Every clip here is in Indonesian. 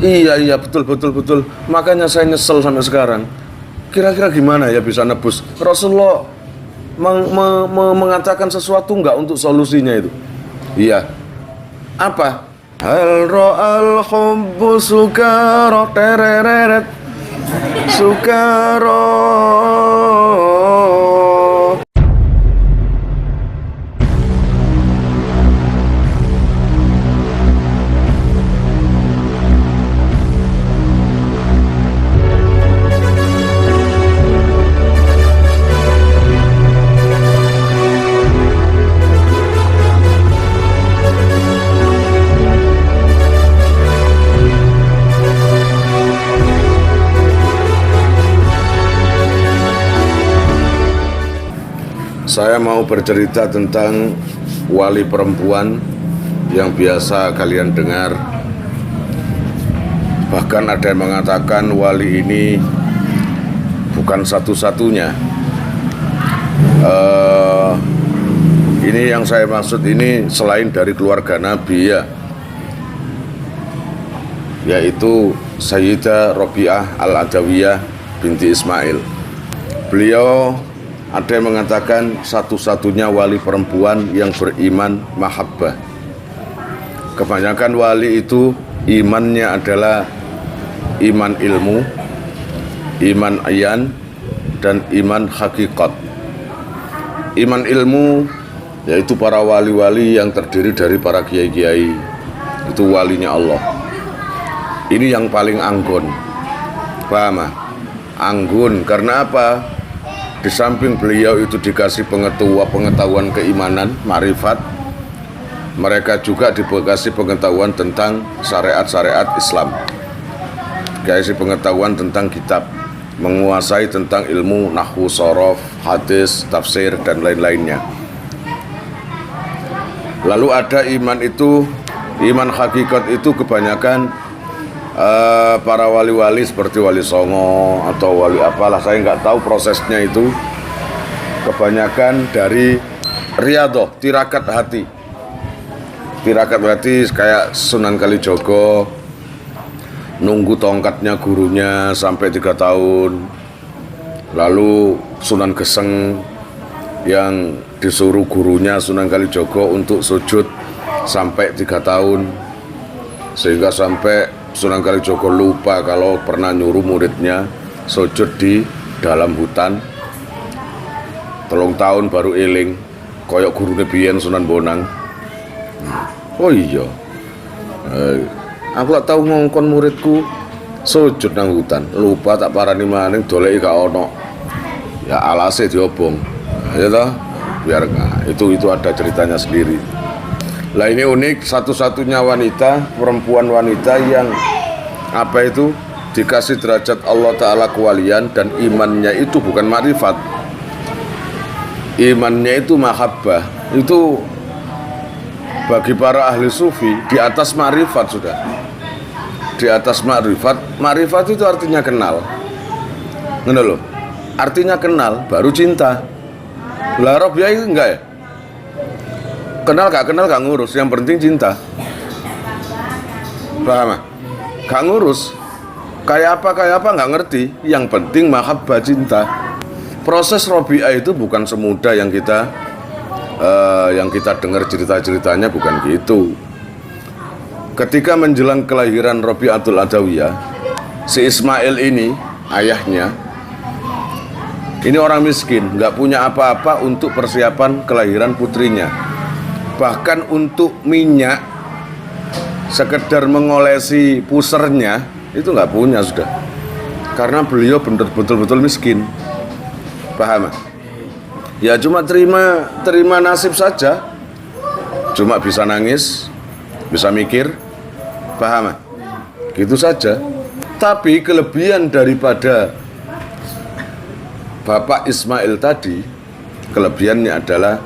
Iya, iya, betul, betul, betul. Makanya saya nyesel sampai sekarang. Kira-kira gimana ya bisa nebus? Rasulullah mengatakan sesuatu enggak untuk solusinya itu? Iya. Apa? Hal ra'al hubbu sukara tereret sukara. Saya mau bercerita tentang wali perempuan yang biasa kalian dengar. Bahkan ada yang mengatakan wali ini bukan satu-satunya. Ini yang saya maksud ini selain dari keluarga Nabi ya, yaitu Sayyidah Robiah Al-Adawiyah binti Ismail. Beliau ada yang mengatakan satu-satunya wali perempuan yang beriman mahabbah. Kebanyakan wali itu imannya adalah iman ilmu, iman ayan, dan iman hakikat. Iman ilmu yaitu para wali-wali yang terdiri dari para kiai-kiai. Itu walinya Allah. Ini yang paling anggun. Paham? Anggun karena apa? Di samping beliau itu dikasih pengetahuan keimanan, makrifat, mereka juga dikasih pengetahuan tentang syariat-syariat Islam, dikasih pengetahuan tentang kitab, menguasai tentang ilmu nahwu, shorof, hadis, tafsir, dan lain-lainnya. Lalu ada iman itu, iman hakikat itu kebanyakan para wali-wali seperti wali Songo atau wali apalah, saya nggak tahu prosesnya itu. Kebanyakan dari riyadhah, tirakat hati. Tirakat hati kayak Sunan Kalijogo, nunggu tongkatnya gurunya sampai 3 tahun. Lalu Sunan Geseng yang disuruh gurunya Sunan Kalijogo untuk sujud sampai 3 tahun, sehingga sampai Sunan Kalijogo lupa kalau pernah nyuruh muridnya sujud di dalam hutan. 3 tahun baru eling koyok gurune biyen Sunan Bonang. Oh iya, aku gak tahu ngongkon muridku sujud nang hutan, lupa tak parani maning doleki gak ono. Ya alase diobong. Ya toh, biar itu ada ceritanya sendiri. Lah ini unik, satu-satunya wanita, perempuan wanita yang apa itu dikasih derajat Allah Ta'ala kewalian, dan imannya itu bukan makrifat, imannya itu mahabbah. Itu bagi para ahli sufi di atas makrifat sudah, di atas makrifat. Makrifat itu artinya kenal, ngono loh, artinya kenal baru cinta. Lah Robiah itu enggak ya, kenal gak ngurus, yang penting cinta. Paham? Gak ngurus kayak apa gak ngerti, yang penting mahabbah, cinta. Proses Robiah itu bukan semudah yang kita dengar cerita-ceritanya, bukan gitu. Ketika menjelang kelahiran Robiatul Adawiyah, si Ismail ini, ayahnya ini orang miskin, gak punya apa-apa untuk persiapan kelahiran putrinya. Bahkan untuk minyak, sekedar mengolesi pusernya itu nggak punya sudah, karena beliau betul-betul miskin. Paham? Ya cuma terima nasib saja, cuma bisa nangis, bisa mikir. Paham? Gitu saja. Tapi kelebihan daripada Bapak Ismail tadi, kelebihannya adalah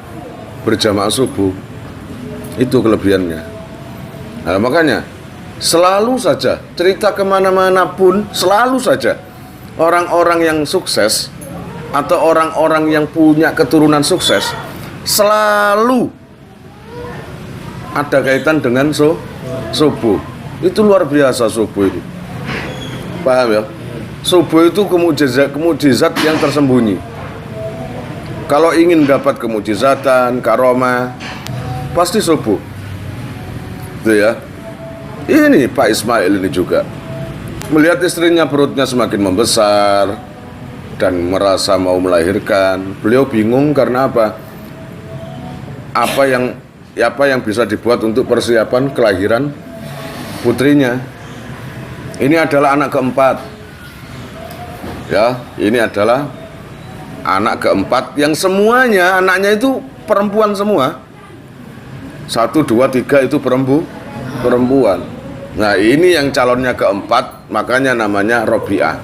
berjamaah subuh. Itu kelebihannya. Nah, makanya selalu saja cerita kemana-mana pun, selalu saja orang-orang yang sukses atau orang-orang yang punya keturunan sukses selalu ada kaitan dengan subuh. Itu luar biasa subuh itu. Paham ya? Subuh itu kemujizat yang tersembunyi. Kalau ingin dapat kemujizatan, karomah, pasti subuh. Itu ya. Ini Pak Ismail ini juga melihat istrinya perutnya semakin membesar dan merasa mau melahirkan. Beliau bingung karena apa? Apa yang bisa dibuat untuk persiapan kelahiran putrinya. Ini adalah anak keempat. Ya, ini adalah anak keempat yang semuanya anaknya itu perempuan semua. 1, 2, 3 itu perempuan. Nah, ini yang calonnya keempat, makanya namanya Robi'ah.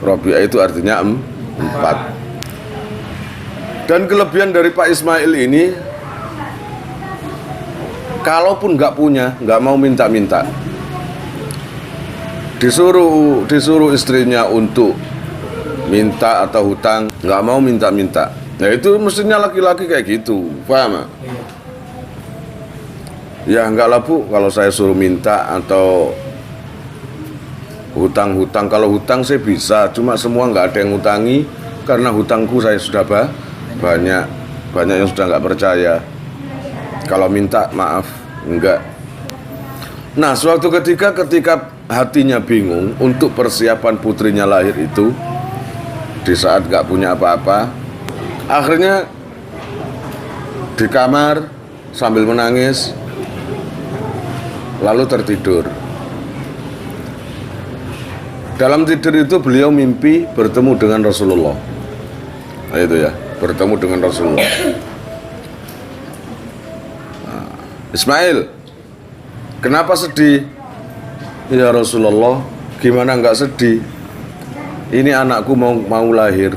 Robi'ah itu artinya 4. Dan kelebihan dari Pak Ismail ini, kalaupun nggak punya, nggak mau minta-minta. Disuruh istrinya untuk minta atau hutang, nggak mau minta-minta. Nah, itu mestinya laki-laki kayak gitu, paham? Ya enggak lah Bu, kalau saya suruh minta atau hutang-hutang. Kalau hutang saya bisa, cuma semua nggak ada yang ngutangi karena hutangku saya sudah banyak yang sudah nggak percaya. Kalau minta maaf, enggak. Nah, suatu ketika hatinya bingung untuk persiapan putrinya lahir itu, di saat nggak punya apa-apa, akhirnya di kamar sambil menangis, lalu tertidur. Dalam tidur itu beliau mimpi bertemu dengan Rasulullah. Nah, itu ya, bertemu dengan Rasulullah. Nah, Ismail, kenapa sedih? Ya Rasulullah, gimana nggak sedih? Ini anakku mau lahir,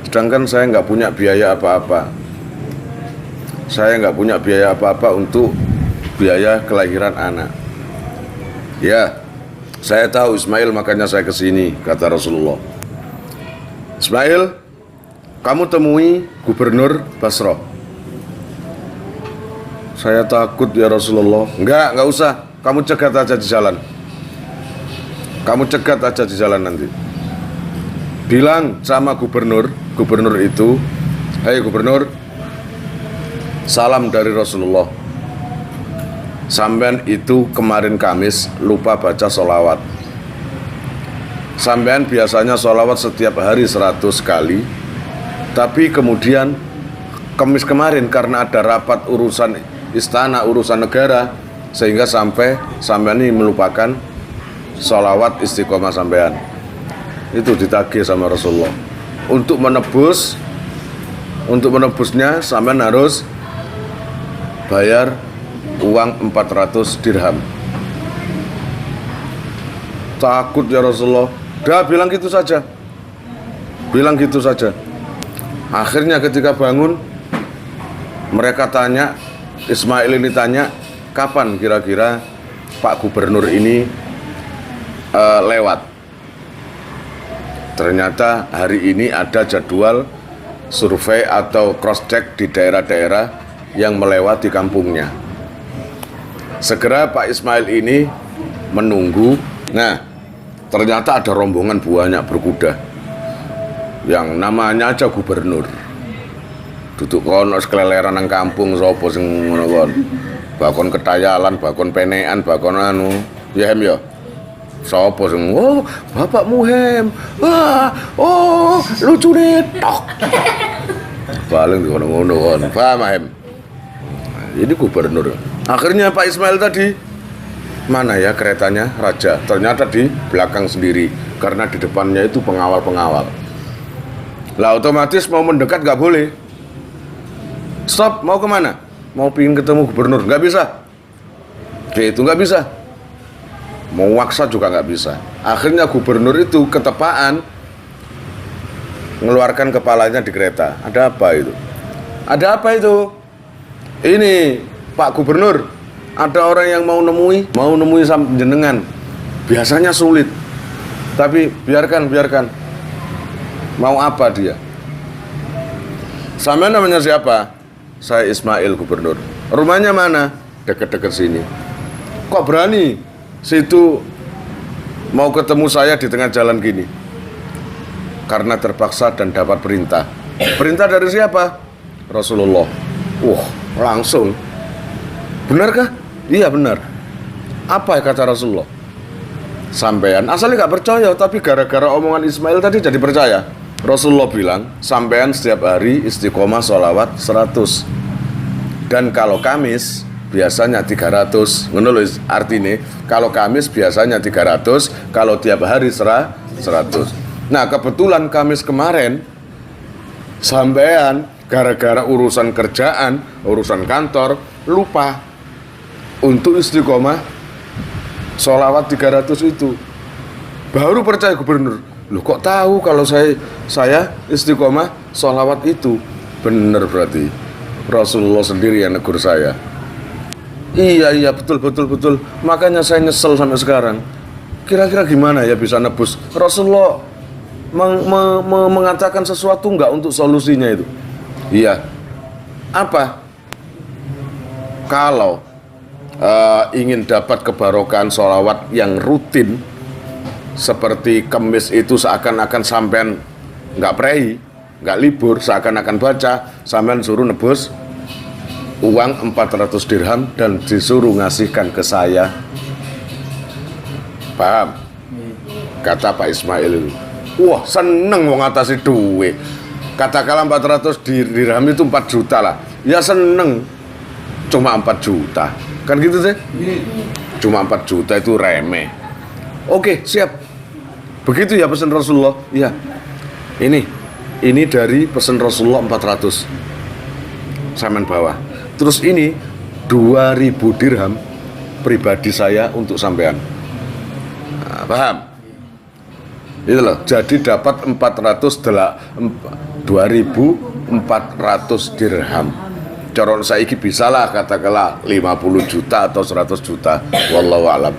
sedangkan saya nggak punya biaya apa-apa. Saya nggak punya biaya apa-apa untuk biaya kelahiran anak. Ya, saya tahu Ismail, makanya saya kesini, kata Rasulullah. Ismail, kamu temui Gubernur Basrah. Saya takut ya Rasulullah. Enggak usah, kamu cegat aja di jalan. Kamu cegat aja di jalan nanti. Bilang sama gubernur itu, "Hai gubernur, salam dari Rasulullah. Sampean itu kemarin Kamis lupa baca sholawat. Sampean biasanya sholawat setiap hari 100 kali, tapi kemudian Kamis kemarin karena ada rapat urusan istana, urusan negara, sehingga sampean ini melupakan sholawat istiqomah sampean." Itu ditagih sama Rasulullah. Untuk menebusnya sampean harus bayar uang 400 dirham. Takut ya Rasulullah. Dah bilang gitu saja. Akhirnya ketika bangun, mereka tanya, Ismail ini tanya, kapan kira-kira Pak Gubernur ini lewat. Ternyata hari ini ada jadwal survei atau cross check di daerah-daerah yang melewati kampungnya. Segera Pak Ismail ini menunggu. Nah, ternyata ada rombongan banyak berkuda yang namanya aja gubernur. Duduk kono keleleran nang kampung sapa sing ngono kon. Bakon ketayalan, bakon penekan, bakon anu. Ya hem ya. Sapa sing, "Oh, Bapak Muhem. Wah, oh, lucu nih tok." Paling ngono-ngono kon. Paham, Hem? Ini gubernur. Akhirnya Pak Ismail tadi, mana ya keretanya raja? Ternyata di belakang sendiri, karena di depannya itu pengawal-pengawal. Lah otomatis mau mendekat nggak boleh. Stop, mau kemana? Mau pingin ketemu gubernur, nggak bisa. Oke, itu nggak bisa. Mau waksa juga nggak bisa. Akhirnya gubernur itu ketepaan mengeluarkan kepalanya di kereta. Ada apa itu? Ada apa itu? Ini Pak Gubernur, ada orang yang mau nemui jenengan. Biasanya sulit, tapi biarkan. Mau apa dia? Sama namanya siapa? Saya Ismail Gubernur. Rumahnya mana? Dekat-dekat sini. Kok berani situ mau ketemu saya di tengah jalan gini. Karena terpaksa dan dapat perintah. Perintah dari siapa? Rasulullah. Wah, langsung. Benarkah? Iya benar. Apa kata Rasulullah? Sampean asalnya gak percaya, tapi gara-gara omongan Ismail tadi jadi percaya. Rasulullah bilang, sampean setiap hari istiqomah sholawat 100. Dan kalau Kamis biasanya 300. Menulis artinya, kalau Kamis biasanya 300, kalau tiap hari 100. Nah, kebetulan Kamis kemarin sampean gara-gara urusan kerjaan, urusan kantor, lupa untuk istiqomah sholawat 300 itu. Baru percaya gubernur. Loh kok tahu kalau saya istiqomah sholawat itu? Bener berarti Rasulullah sendiri yang negur saya. Iya betul. Makanya saya nyesel sampai sekarang. Kira-kira gimana ya bisa nebus? Rasulullah mengatakan sesuatu enggak untuk solusinya itu? Iya. Apa? Kalau ingin dapat kebarokan sholawat yang rutin seperti Kemis itu seakan-akan sampean nggak prei, nggak libur, seakan-akan baca, sampean suruh nebus uang 400 dirham dan disuruh ngasihkan ke saya. Paham? Kata Pak Ismail itu. Wah, seneng mau ngatasi duit. Katakanlah 400 dirham itu 4 juta lah. Ya seneng. Cuma 4 juta. Kan gitu sih? Cuma 4 juta itu remeh. Oke, siap. Begitu ya pesan Rasulullah. Iya. Ini dari pesan Rasulullah 400. Saman bawah. Terus ini 2000 dirham pribadi saya untuk sampean. Nah, paham? Itu loh. Jadi dapat 2400 dirham. Coron saiki bisalah katakanlah 50 juta atau 100 juta, wallahu alam.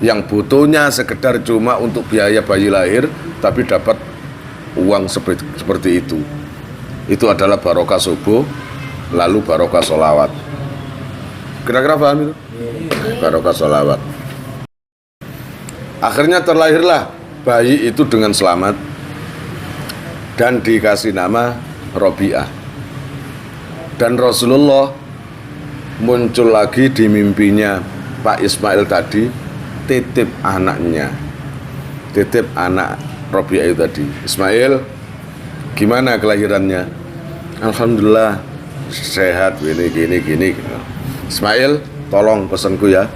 Yang butuhnya sekedar cuma untuk biaya bayi lahir, tapi dapat uang seperti itu. Itu adalah barokah subuh, lalu barokah sholawat. Kira-kira paham itu? Barokah sholawat. Akhirnya terlahirlah bayi itu dengan selamat dan dikasih nama Robiah. Dan Rasulullah muncul lagi di mimpinya Pak Ismail tadi, titip anaknya, titip anak Robiah itu tadi. Ismail, gimana kelahirannya? Alhamdulillah sehat, gini. Ismail, tolong pesanku ya,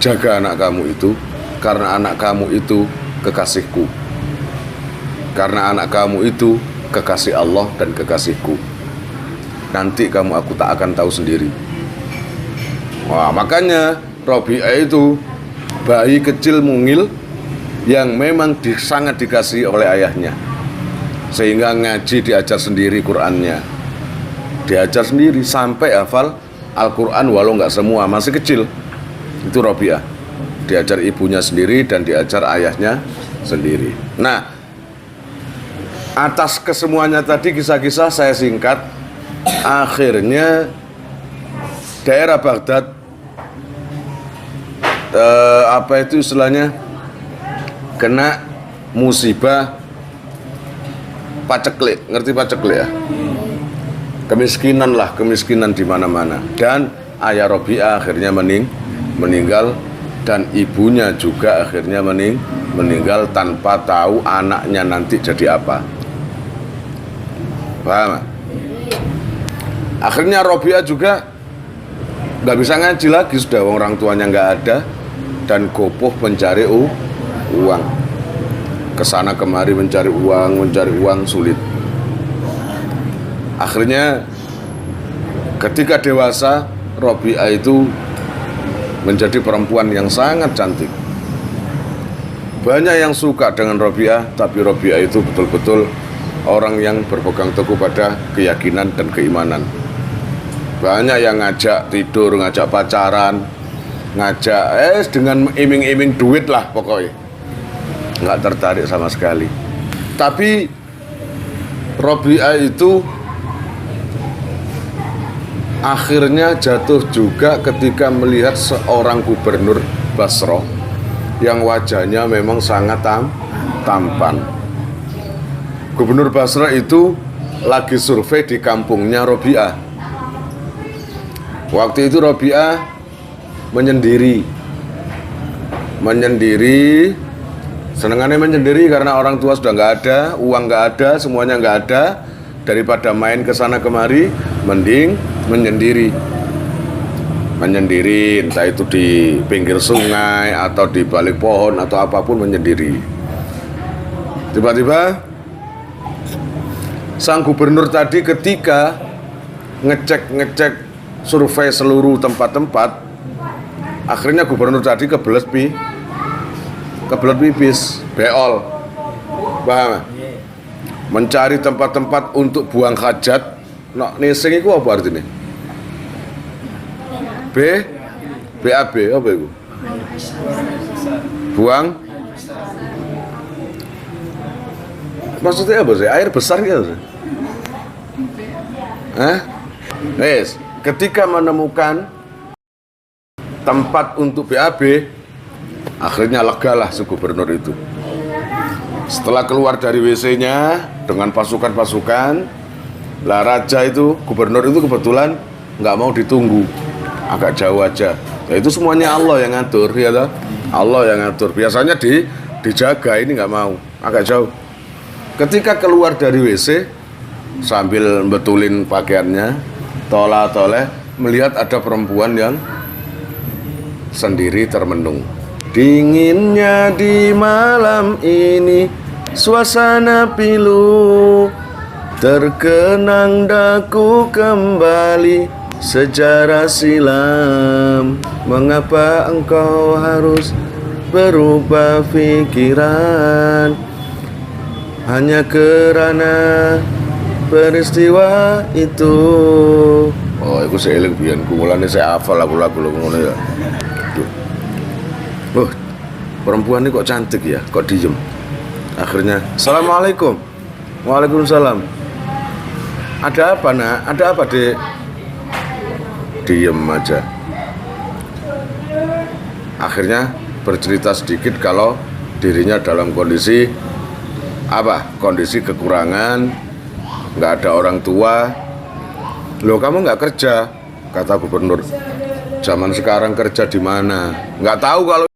jaga anak kamu itu, karena anak kamu itu kekasihku, karena anak kamu itu kekasih Allah dan kekasihku. Nanti aku tak akan tahu sendiri. Wah, makanya Robiah itu bayi kecil mungil yang memang sangat dikasih oleh ayahnya, sehingga ngaji diajar sendiri, Qur'annya diajar sendiri sampai hafal Al-Quran, walau nggak semua, masih kecil. Itu Robiah diajar ibunya sendiri dan diajar ayahnya sendiri. Nah, atas kesemuanya tadi kisah-kisah saya singkat. Akhirnya daerah Baghdad apa itu istilahnya, kena musibah paceklik. Ngerti paceklik ya? Kemiskinan di mana-mana. Dan ayah Robiah akhirnya meninggal dan ibunya juga akhirnya meninggal tanpa tahu anaknya nanti jadi apa. Paham? Akhirnya Robiah juga nggak bisa ngaji lagi, sudah orang tuanya nggak ada dan gopoh mencari uang. Kesana kemari mencari uang sulit. Akhirnya ketika dewasa, Robiah itu menjadi perempuan yang sangat cantik. Banyak yang suka dengan Robiah, tapi Robiah itu betul-betul orang yang berpegang teguh pada keyakinan dan keimanan. Banyak yang ngajak tidur, ngajak pacaran, ngajak dengan iming-iming duit lah pokoknya. Nggak tertarik sama sekali. Tapi Robiah itu akhirnya jatuh juga ketika melihat seorang gubernur Basra yang wajahnya memang sangat tampan. Gubernur Basra itu lagi survei di kampungnya Robiah. Waktu itu Robiah menyendiri, senengannya menyendiri karena orang tua sudah nggak ada, uang nggak ada, semuanya nggak ada. Daripada main ke sana kemari, mending menyendiri, entah itu di pinggir sungai atau di balik pohon atau apapun, menyendiri. Tiba-tiba sang gubernur tadi ketika ngecek survei seluruh tempat-tempat, akhirnya gubernur tadi kebelet pipis, beol, paham? Mencari tempat-tempat untuk buang hajat. Nah, nesing itu apa artinya? BAB apa itu? Buang. Maksudnya apa sih? Air besar gitu. Yes. Ketika menemukan tempat untuk BAB, akhirnya legalah si gubernur itu. Setelah keluar dari WC-nya dengan pasukan-pasukan, lah raja itu, gubernur itu kebetulan nggak mau ditunggu, agak jauh aja. Ya itu semuanya Allah yang ngatur, ya toh? Allah yang ngatur. Biasanya dijaga, ini nggak mau, agak jauh. Ketika keluar dari WC sambil betulin pakaiannya, toleh melihat ada perempuan yang sendiri termenung. Dinginnya di malam ini, suasana pilu, terkenang daku kembali sejarah silam. Mengapa engkau harus berubah pikiran hanya kerana peristiwa itu? Oh, aku seeling biyen kumulane saya hafal lagu-lagu ngono ya. Oh, perempuan ini kok cantik ya, kok diem. Akhirnya, Assalamualaikum. Waalaikumsalam. Ada apa nak? Ada apa dek? Diem aja. Akhirnya bercerita sedikit kalau dirinya dalam kondisi apa? Kondisi kekurangan, nggak ada orang tua. Loh, kamu nggak kerja? Kata gubernur. Zaman sekarang kerja di mana? Nggak tahu kalau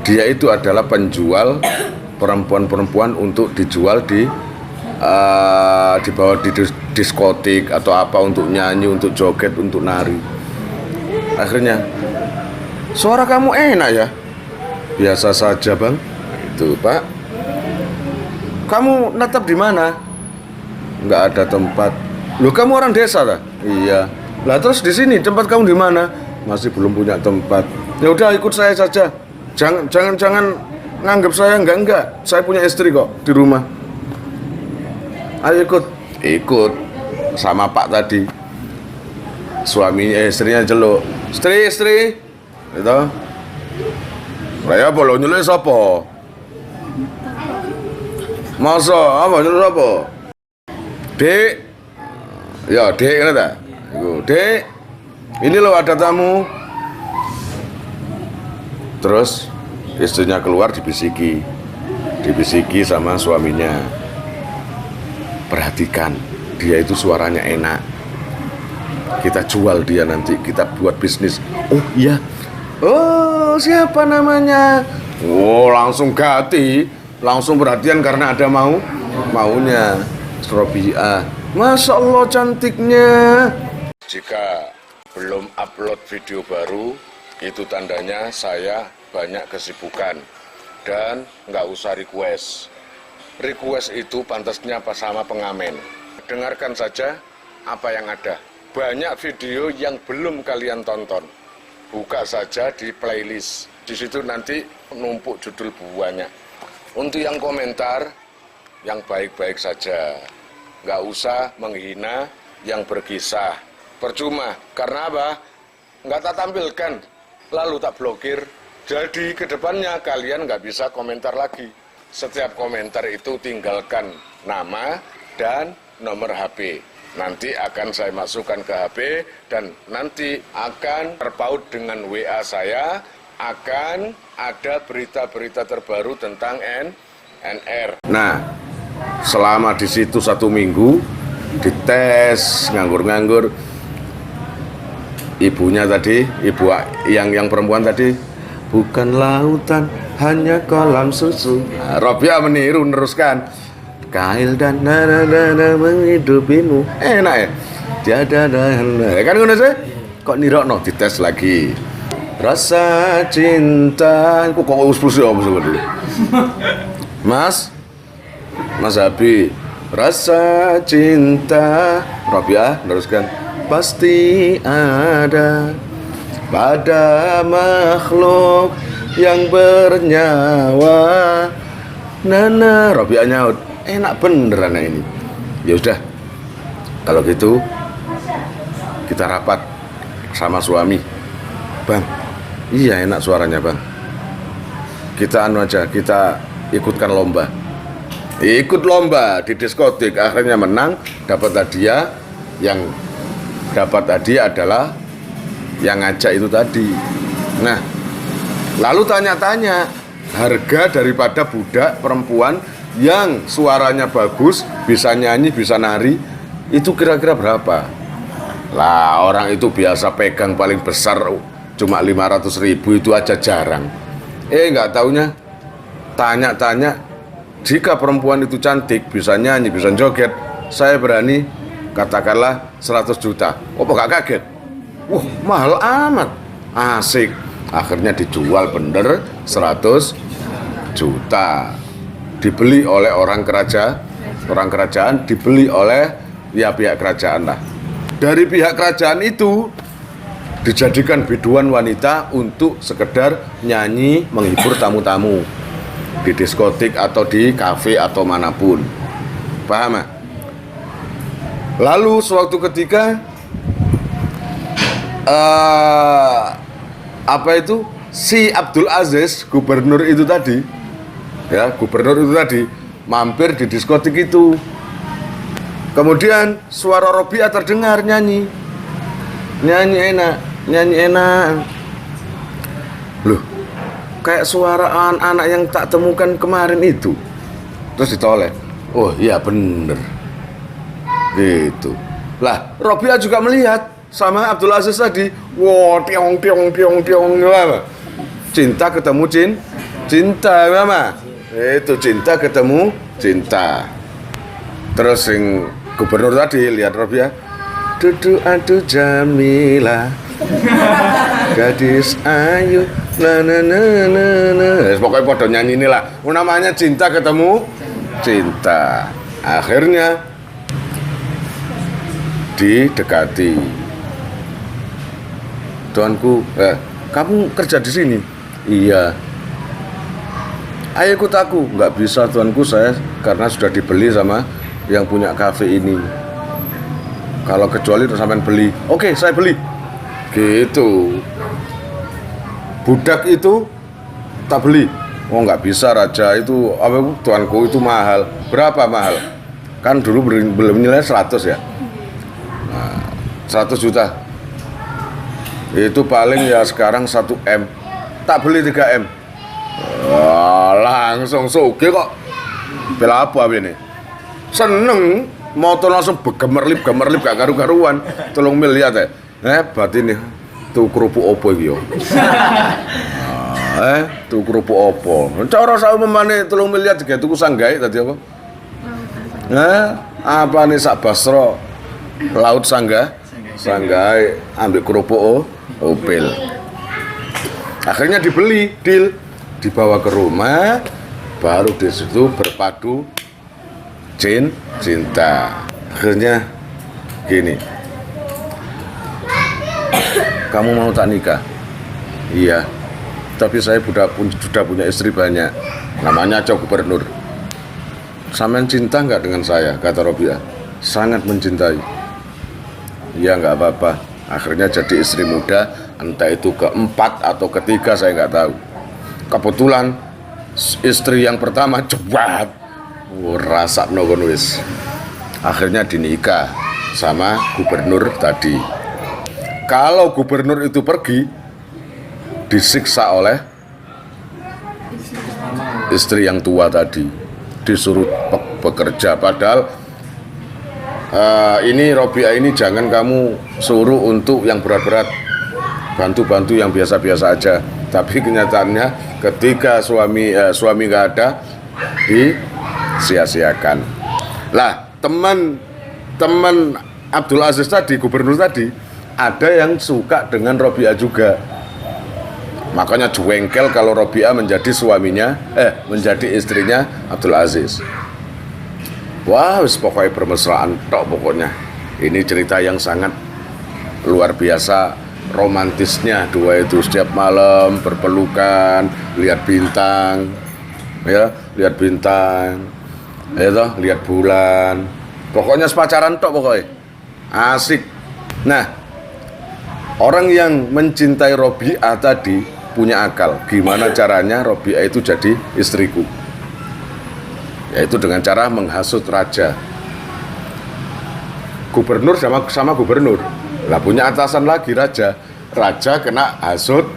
dia itu adalah penjual perempuan-perempuan untuk dijual di bawah di diskotik atau apa, untuk nyanyi, untuk joget, untuk nari. Akhirnya, suara kamu enak ya? Biasa saja bang. Itu pak. Kamu netap di mana? Nggak ada tempat. Loh kamu orang desa lah? Iya. Lah terus di sini tempat kamu di mana? Masih belum punya tempat. Ya udah ikut saya saja. Jangan nganggap saya enggak. Saya punya istri kok di rumah. Ayo ikut sama Pak tadi. Suaminya istrinya celuk. Istri. Itu. Raya apa lo nyeluk sapa? Masa apa nyeluk sapa? Dek. Ya, Dek ngene ta? Iku, Dek. Ini loh ada tamu. Terus istrinya keluar dibisiki sama suaminya. Perhatikan, dia itu suaranya enak. Kita jual dia nanti, kita buat bisnis. Oh iya. Oh, siapa namanya? Oh, langsung ganti, langsung perhatian karena ada maunya. Robiah. Masya Allah cantiknya. Jika belum upload video baru, itu tandanya saya banyak kesibukan dan nggak usah request. Request itu pantasnya apa sama pengamen. Dengarkan saja apa yang ada. Banyak video yang belum kalian tonton. Buka saja di playlist. Di situ nanti numpuk judul banyak. Untuk yang komentar, yang baik-baik saja. Nggak usah menghina yang berkisah. Percuma. Karena apa? Nggak tak tampilkan. Lalu tak blokir. Jadi kedepannya kalian nggak bisa komentar lagi. Setiap komentar itu tinggalkan nama dan nomor HP. Nanti akan saya masukkan ke HP dan nanti akan terpaut dengan WA saya. Akan ada berita-berita terbaru tentang NR. Nah, selama di situ 1 minggu dites nganggur. Ibunya tadi, ibu yang perempuan tadi, bukan lautan hanya kolam susu. Nah, Robiah meniru meneruskan. Kail dan nada menghidupimu. Enak ya? Tiada kan ngono sih? Kok nirokno dites lagi. Rasa cinta. Kok uspus ya dulu. Mas Abi, rasa cinta. Robiah teruskan. Pasti ada pada makhluk yang bernyawa. Nana, Robiah nyaut. Enak bener anak ini. Ya udah, kalau gitu kita rapat sama suami. Bang, iya enak suaranya bang. Kita kita ikutkan lomba. Ikut lomba di diskotik, akhirnya menang, dapat hadiah. Yang dapat hadiah adalah yang ngajak itu tadi. Nah, lalu tanya-tanya harga daripada budak perempuan yang suaranya bagus, bisa nyanyi, bisa nari, itu kira-kira berapa? Lah orang itu biasa pegang paling besar cuma 500.000, itu aja jarang. Nggak taunya tanya-tanya, jika perempuan itu cantik, bisa nyanyi, bisa joget, saya berani katakanlah 100 juta. Oh kok gak kaget? Wah mahal amat. Asik. Akhirnya dijual bener 100 juta. Dibeli oleh orang kerajaan, dibeli oleh ya pihak kerajaan lah. Dari pihak kerajaan itu dijadikan biduan wanita untuk sekedar nyanyi menghibur tamu-tamu di diskotik atau di kafe atau manapun. Paham? Lalu suatu ketika si Abdul Aziz gubernur itu tadi mampir di diskotik itu. Kemudian suara Robiah terdengar nyanyi enak. Loh, kayak suara anak-anak yang tak temukan kemarin itu. Terus ditoleh. Oh iya bener. Gitu. Lah, Robiah juga melihat sama Abdul Aziz tadi. Wow, tiong. Cinta ketemu Cinta mama. Itu cinta ketemu cinta. Terus sing gubernur tadi lihat Robiah. Dudu adu Jamila. Gadis ayu na na na na na. Pokoknya podo nyanyi inilah. Namanya cinta ketemu cinta. Akhirnya didekati. Tuanku, kamu kerja di sini? Iya. Ayo ikut aku. Nggak bisa tuanku, saya karena sudah dibeli sama yang punya kafe ini. Kalau kecuali sampean beli, oke saya beli. Gitu. Budak itu tak beli. Oh nggak bisa raja itu apa tuanku itu mahal. Berapa mahal? Kan dulu belum nilai 100 ya. Nah, 100 juta. Itu paling ya sekarang 1 M. Tak beli 3 M. Langsung soge kok. Bela apa ini? Seneng motor langsung gemerlip gak karu-karuan. 3 miliar ya. Hebat ini. Tuh kerupuk opo iki yo. Tuh kerupuk opo. Cara sak umumane 3 miliar digawe tuku sanggae tadi apa? Apa nih sak Basro laut sanggae ambil kerupuk opel. Akhirnya dibeli, deal, dibawa ke rumah, baru di situ berpadu cinta. Akhirnya gini, kamu mau tak nikah? Iya, tapi saya sudah punya istri banyak, namanya Cok Gubernur. Sampean cinta nggak dengan saya? Kata Robiah. Sangat mencintai. Iya nggak apa-apa. Akhirnya jadi istri muda, entah itu keempat atau ketiga saya nggak tahu. Kebetulan istri yang pertama cepat, rasa nogon wis. Akhirnya dinikah sama gubernur tadi. Kalau gubernur itu pergi, disiksa oleh istri yang tua tadi, disuruh bekerja. Padahal ini Robiah ini jangan kamu suruh untuk yang berat-berat, bantu-bantu yang biasa-biasa aja. Tapi kenyataannya ketika suami nggak ada, disia-siakan. Lah teman Abdul Aziz tadi, gubernur tadi, ada yang suka dengan Robiah juga. Makanya jengkel kalau Robiah menjadi menjadi istrinya Abdul Aziz. Wah, pokoknya bermesraan tok pokoknya. Ini cerita yang sangat luar biasa romantisnya dua itu, setiap malam berpelukan, lihat bintang, ya, lihat bintang, ya toh, lihat bulan. Pokoknya sepacaran tok pokoknya. Asik. Nah, orang yang mencintai Robiah tadi punya akal. Gimana caranya Robiah itu jadi istriku? Yaitu dengan cara menghasut raja. Gubernur sama gubernur. Lah punya atasan lagi raja. Raja kena hasut.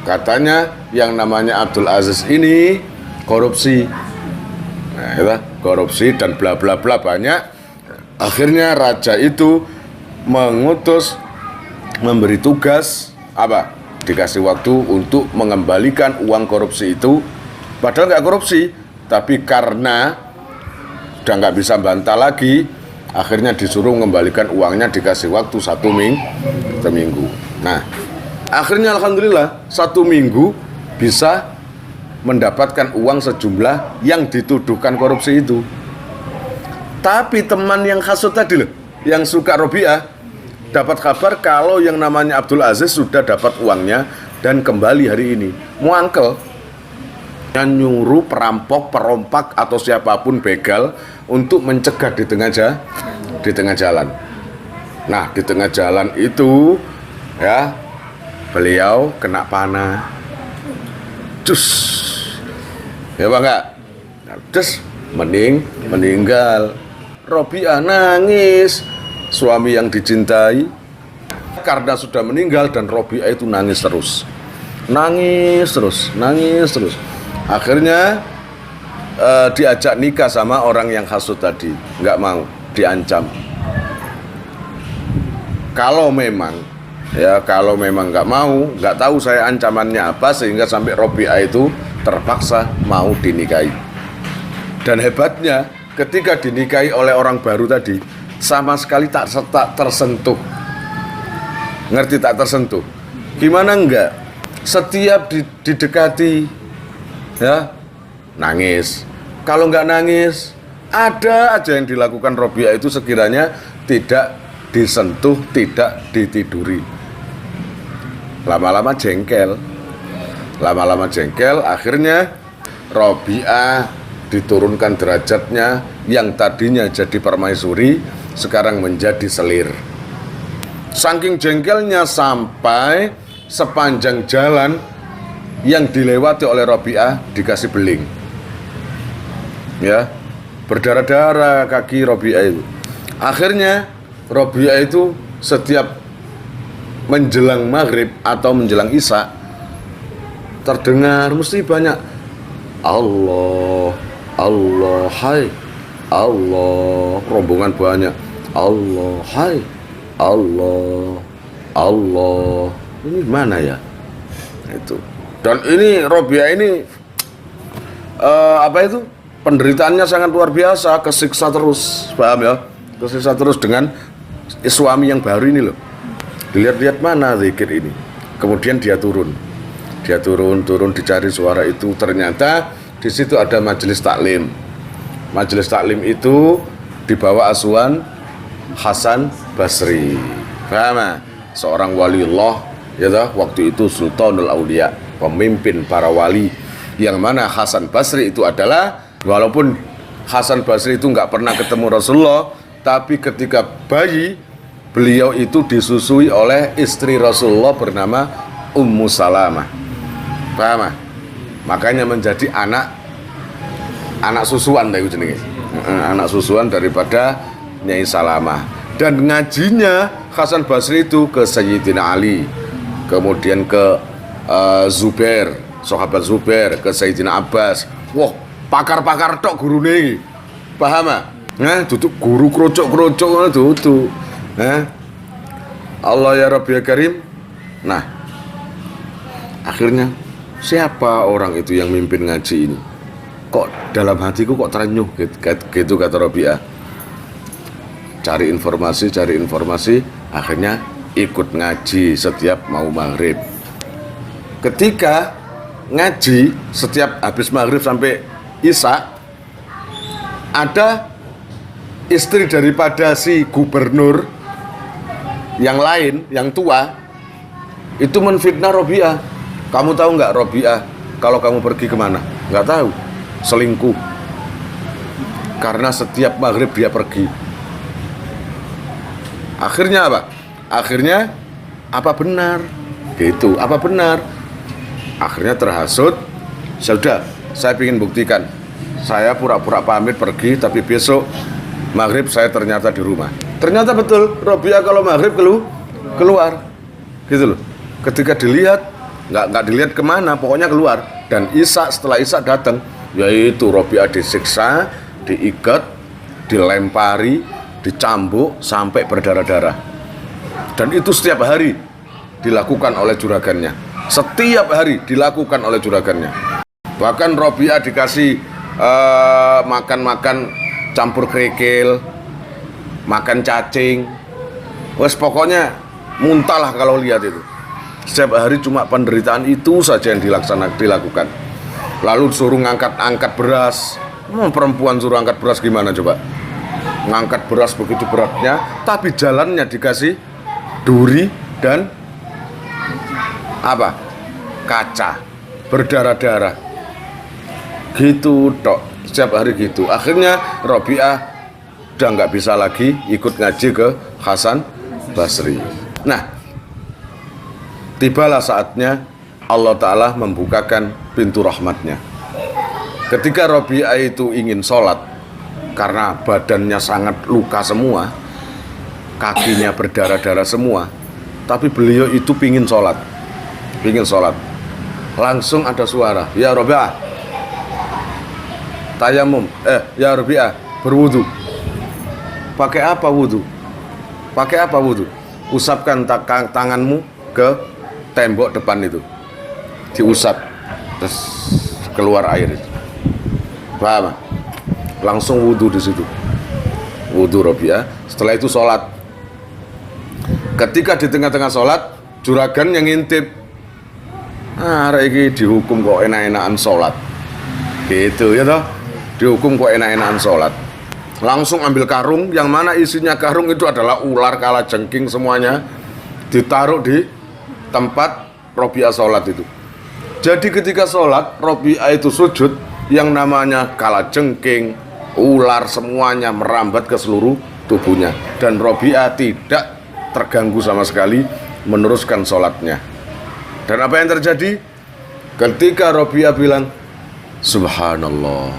Katanya yang namanya Abdul Aziz ini korupsi. Nah, ya, korupsi dan bla bla bla banyak. Akhirnya raja itu mengutus, memberi tugas apa? Dikasih waktu untuk mengembalikan uang korupsi itu. Padahal nggak korupsi, tapi karena udah nggak bisa bantah lagi, akhirnya disuruh mengembalikan uangnya, dikasih waktu 1 minggu. Nah, akhirnya alhamdulillah 1 minggu bisa mendapatkan uang sejumlah yang dituduhkan korupsi itu. Tapi teman yang hasut tadi loh, yang suka Robiah, dapat kabar kalau yang namanya Abdul Aziz sudah dapat uangnya dan kembali hari ini. Muangkel yang nyuruh perampok, perompak atau siapapun begal untuk mencegah di tengah jalan. Nah, di tengah jalan itu ya beliau kena panah. Cus. Ya Bang enggak? Terus meninggal. Robiah nangis. Suami yang dicintai karena sudah meninggal, dan Robiah itu nangis terus. Akhirnya diajak nikah sama orang yang hasut tadi, nggak mau, diancam. Kalau memang nggak mau, nggak tahu saya ancamannya apa sehingga sampai Robiah itu terpaksa mau dinikahi. Dan hebatnya ketika dinikahi oleh orang baru tadi sama sekali tak tersentuh. Ngerti tak tersentuh? Gimana enggak? Setiap didekati ya nangis. Kalau enggak nangis, ada aja yang dilakukan Robiah itu sekiranya tidak disentuh, tidak ditiduri. Lama-lama jengkel, akhirnya Robiah diturunkan derajatnya, yang tadinya jadi permaisuri sekarang menjadi selir. Saking jengkelnya sampai sepanjang jalan yang dilewati oleh Robiah dikasih beling, ya, berdarah-darah kaki Robiah itu. Akhirnya Robiah itu setiap menjelang maghrib atau menjelang isya terdengar mesti banyak Allah, Allah, hai Allah, rombongan banyak Allah, hai Allah, Allah. Ini mana ya? Itu. Dan ini Robiah ini penderitaannya sangat luar biasa, kesiksa terus, paham ya? Kesiksa terus dengan suami yang baru ini loh. Dilihat-lihat mana zikir ini. Kemudian dia turun, dicari suara itu. Ternyata di situ ada majelis taklim. Majelis taklim itu dibawa asuhan Hasan Basri. Paham? Seorang waliullah, ya toh, waktu itu Sultanul Aulia, pemimpin para wali, yang mana Hasan Basri itu adalah, walaupun Hasan Basri itu nggak pernah ketemu Rasulullah, tapi ketika bayi beliau itu disusui oleh istri Rasulullah bernama Ummu Salamah. Paham? Makanya menjadi anak susuan itu jenenge. Anak susuan daripada Nyai Salamah. Dan ngajinya Hasan Basri itu ke Sayyidina Ali, kemudian ke Zubair, sahabat Zubair, ke Sayyidina Abbas. Wah, pakar-pakar tok gurune iki. Paham? Nah, duduk guru krocok-krocok ngono duduk. Allah ya Rabbi ya Karim. Nah, akhirnya siapa orang itu yang mimpin ngaji ini? Kok dalam hatiku kok terenyuh gitu kata Robiah. Cari informasi, akhirnya ikut ngaji setiap mau maghrib. Ketika ngaji setiap habis maghrib sampai isya, ada istri daripada si gubernur yang lain, yang tua, itu menfitnah Robiah. Kamu tahu nggak Robiah kalau kamu pergi kemana? Nggak tahu. Selingkuh. Karena setiap maghrib dia pergi. Akhirnya apa? Akhirnya apa benar? Gitu. Apa benar? Akhirnya terhasut. Sudah, saya ingin buktikan. Saya pura-pura pamit pergi, tapi besok maghrib saya ternyata di rumah. Ternyata betul, Robiah kalau maghrib keluar, gitu loh. Ketika dilihat, nggak dilihat kemana, pokoknya keluar. Dan isya, setelah isya datang, yaitu Robiah disiksa, diikat, dilempari, dicambuk sampai berdarah-darah. Dan itu setiap hari dilakukan oleh juragannya. Setiap hari dilakukan oleh juragannya. Bahkan Robiah dikasih makan campur kerikil, makan cacing, wes pokoknya muntah lah kalau lihat itu. Setiap hari cuma penderitaan itu saja yang dilakukan. Lalu suruh angkat beras. Perempuan suruh angkat beras gimana coba? Ngangkat beras begitu beratnya, tapi jalannya dikasih duri dan apa? Kaca, berdarah-darah. Gitu tok, setiap hari gitu. Akhirnya Robiah udah nggak bisa lagi ikut ngaji ke Hasan Basri. Nah, tibalah saatnya Allah Ta'ala membukakan pintu rahmatnya. Ketika Robiah itu ingin sholat, karena badannya sangat luka semua, kakinya berdarah-darah semua, tapi beliau itu pingin sholat. Langsung ada suara, ya Robiah, tayamum, ya Robiah, berwudu. Pakai apa wudu? Usapkan tanganmu ke tembok depan itu, diusap. Terus keluar air. Paham? Langsung wudhu di situ. Wudhu Robiah. Setelah itu sholat. Ketika di tengah-tengah sholat, juragan yang ngintip. Ini dihukum kok enak-enakan sholat. Gitu ya toh. Dihukum kok enak-enakan sholat. Langsung ambil karung, yang mana isinya karung itu adalah ular, kalajengking semuanya. Ditaruh di tempat Robiah sholat itu. Jadi ketika sholat, Robiah itu sujud, yang namanya kalajengking, ular semuanya merambat ke seluruh tubuhnya. Dan Robiah tidak terganggu sama sekali meneruskan sholatnya. Dan apa yang terjadi? Ketika Robiah bilang, Subhanallah,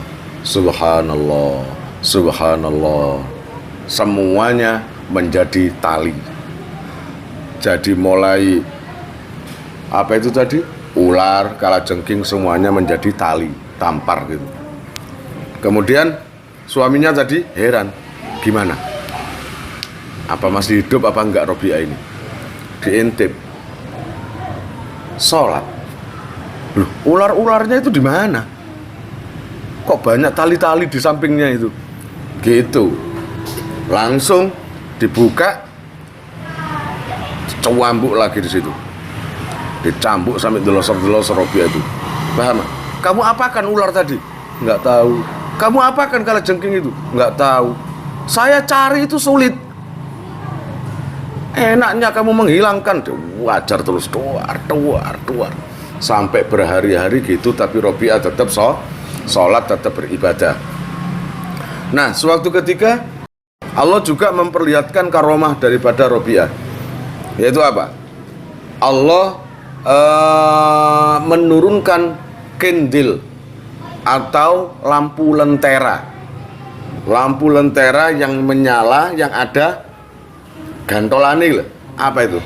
Subhanallah, Subhanallah, semuanya menjadi tali. Jadi mulai apa itu tadi? Ular, kalajengking semuanya menjadi tali, tampar gitu. Kemudian suaminya tadi heran, gimana? Apa masih hidup apa enggak Robiah ini? Diintip. Sholat. Loh, ular-ularnya itu di mana? Kok banyak tali-tali di sampingnya itu? Gitu. Langsung dibuka, cambuk lagi di situ. Dicambuk sampai delosor-delosor Robiah itu. Paham? Kamu apakan ular tadi? Enggak tahu. Kamu apakan kalajengking itu? Enggak tahu. Saya cari itu sulit. Enaknya kamu menghilangkan. Wajar terus tuar. Sampai berhari-hari gitu, tapi Robiah tetap sholat, tetap beribadah. Nah, suatu ketika Allah juga memperlihatkan karomah daripada Robiah. Yaitu apa? Allah menurunkan kendil atau lampu lentera. Lampu lentera yang menyala, yang ada gantolane. Apa itu?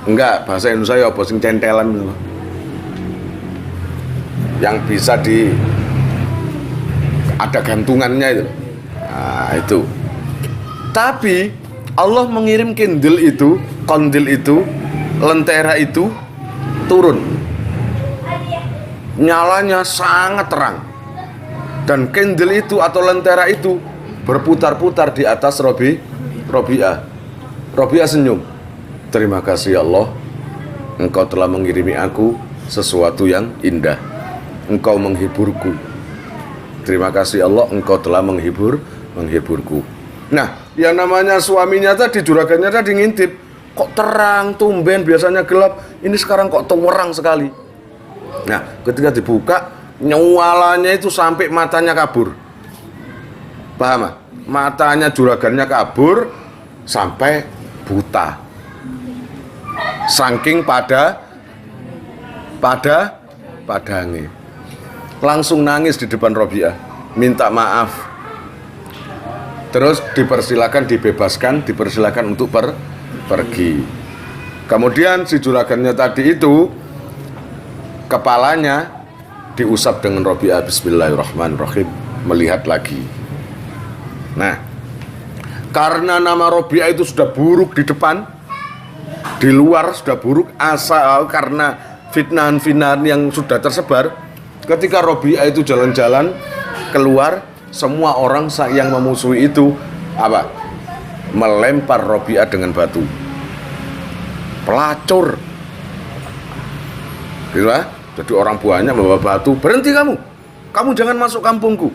Enggak, bahasa Indonesia ya apa sing centelan itu. Yang bisa ada gantungannya itu. Nah, itu. Tapi Allah mengirim kondil itu, lentera itu turun. Nyalanya sangat terang. Dan kondil itu atau lentera itu berputar-putar di atas Robiah. Robiah senyum. Terima kasih Allah, Engkau telah mengirimi aku sesuatu yang indah. Engkau menghiburku. Terima kasih Allah, Engkau telah menghiburku. Nah, yang namanya suaminya tadi, juragannya tadi ngintip, kok terang, tumben, biasanya gelap, ini sekarang kok terang sekali. Nah, ketika dibuka, nyawalanya itu sampai matanya kabur. Paham? Matanya juragannya kabur sampai buta. Saking padange. Langsung nangis di depan Robiah, minta maaf. Terus dipersilakan untuk pergi. Kemudian si juragannya tadi itu kepalanya diusap dengan Robiah. Bismillahirrahmanirrahim. Melihat lagi. Nah, karena nama Robiah itu sudah buruk di depan, di luar sudah buruk, asal karena fitnahan-fitnahan yang sudah tersebar. Ketika Robiah itu jalan-jalan keluar, semua orang yang memusuhi itu apa? Melempar Robiah dengan batu. Pelacur. Gitu lah. Jadi orang buahnya membawa batu, berhenti kamu. Kamu jangan masuk kampungku.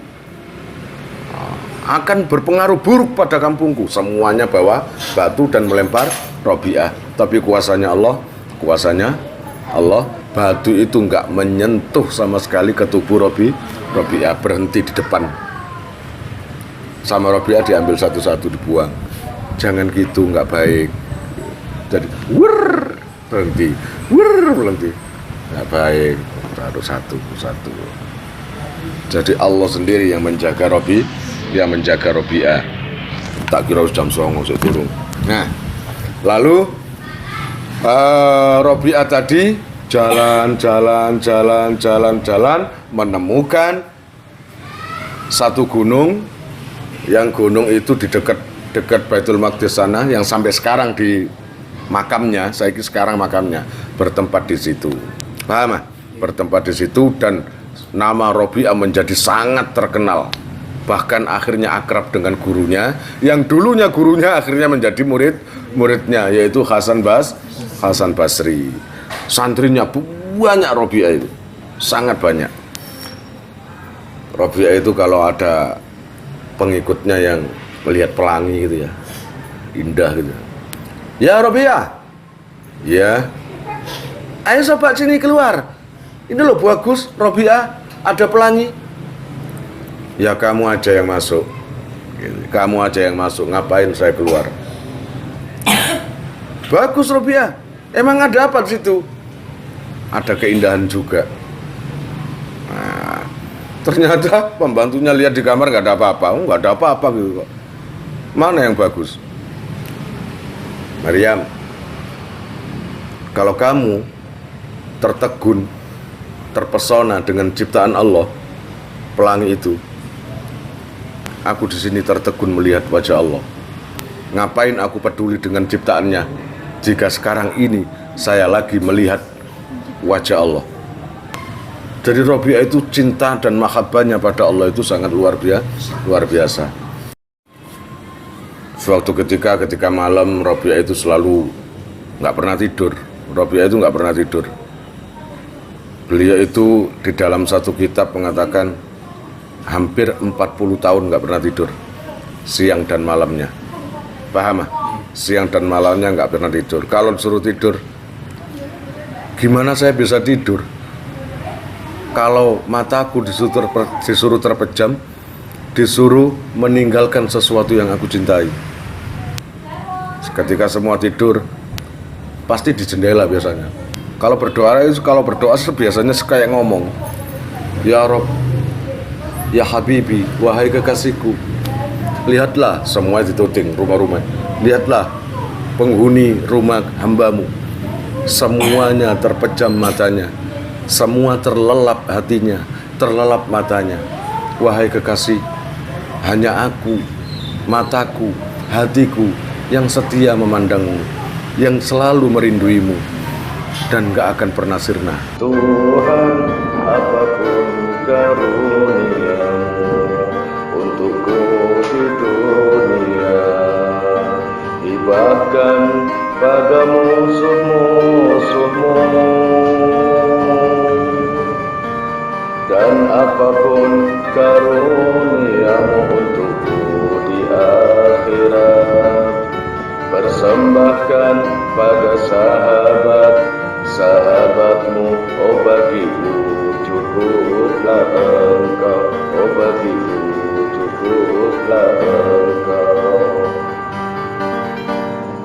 Akan berpengaruh buruk pada kampungku. Semuanya bawa batu dan melempar Robiah. Tapi kuasanya Allah, batu itu enggak menyentuh sama sekali ke tubuh Robiah, berhenti di depan. Sama Robiah diambil satu-satu, dibuang. Jangan gitu, enggak baik. Jadi berhenti. Enggak baik. Taruh satu-satu. Jadi Allah sendiri yang menjaga Robiah. Tak kira jam 09.00 saya turun. Nah, lalu Robiah tadi jalan menemukan satu gunung, yang gunung itu di dekat Baitul Maqdis sana, yang sampai sekarang di makamnya, sekarang makamnya bertempat di situ. Paham? Bertempat di situ dan nama Robi'ah menjadi sangat terkenal. Bahkan akhirnya akrab dengan gurunya, yang dulunya gurunya akhirnya menjadi muridnya, yaitu Hasan Basri. Santrinya banyak Robi'ah itu, sangat banyak. Robi'ah itu kalau ada pengikutnya yang melihat pelangi gitu ya, indah gitu. Ya Robi'ah, ya, ayo sobat sini keluar. Ini loh bagus Robi'ah, ada pelangi. Ya kamu aja yang masuk. Kamu aja yang masuk, ngapain saya keluar? Bagus Robi'ah. Emang ada apa di situ? Ada keindahan juga. Nah, ternyata pembantunya lihat di kamar nggak ada apa-apa, nggak ada apa-apa gitu kok. Mana yang bagus? Maryam, kalau kamu tertegun, terpesona dengan ciptaan Allah, pelangi itu, aku di sini tertegun melihat wajah Allah. Ngapain aku peduli dengan ciptaannya jika sekarang ini saya lagi melihat wajah Allah. Jadi Robi'ah itu cinta dan mahabbahnya pada Allah itu sangat luar biasa. Suatu ketika malam Robi'ah itu selalu nggak pernah tidur. Robi'ah itu nggak pernah tidur. Beliau itu di dalam satu kitab mengatakan hampir 40 tahun nggak pernah tidur, siang dan malamnya. Paham? Siang dan malamnya nggak pernah tidur. Kalau disuruh tidur, gimana saya bisa tidur? Kalau mataku disuruh terpejam, disuruh meninggalkan sesuatu yang aku cintai. Ketika semua tidur, pasti di jendela biasanya. Kalau berdoa biasanya kayak ngomong, ya Rob, ya Habibi, wahai kekasihku, lihatlah semua dituding rumah-rumah. Lihatlah penghuni rumah hambamu, semuanya terpejam matanya, semua terlelap hatinya, terlelap matanya. Wahai kekasih, hanya aku, mataku, hatiku yang setia memandangmu, yang selalu merinduimu dan gak akan pernah sirna. Tuhan, apapun karuniamu untukku di dunia, hibahkan pada musuh-musuhmu, dan apapun karuniamu untukku di akhirat, persembahkan pada sahabatmu, oh bagiku cukuplah engkau, oh bagiku cukuplah engkau.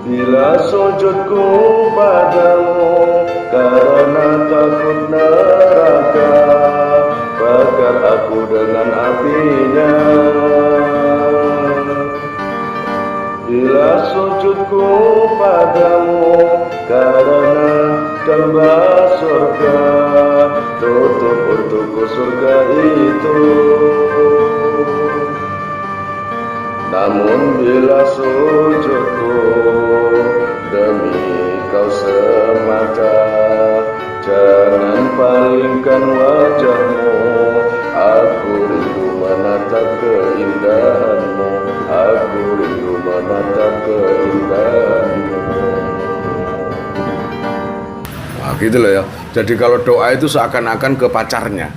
Bila sujudku padamu karena takut neraka, bakar aku dengan apinya. Bila sujudku padamu karena damba surga, tutup untukku surga itu. Namun bila sujudku demi kau semata, jangan palingkan wajahmu, aku rindu menatap keindahanmu, aku rindu menatap keindahanmu. Nah, gitu loh ya. Jadi kalau doa itu seakan-akan ke pacarnya,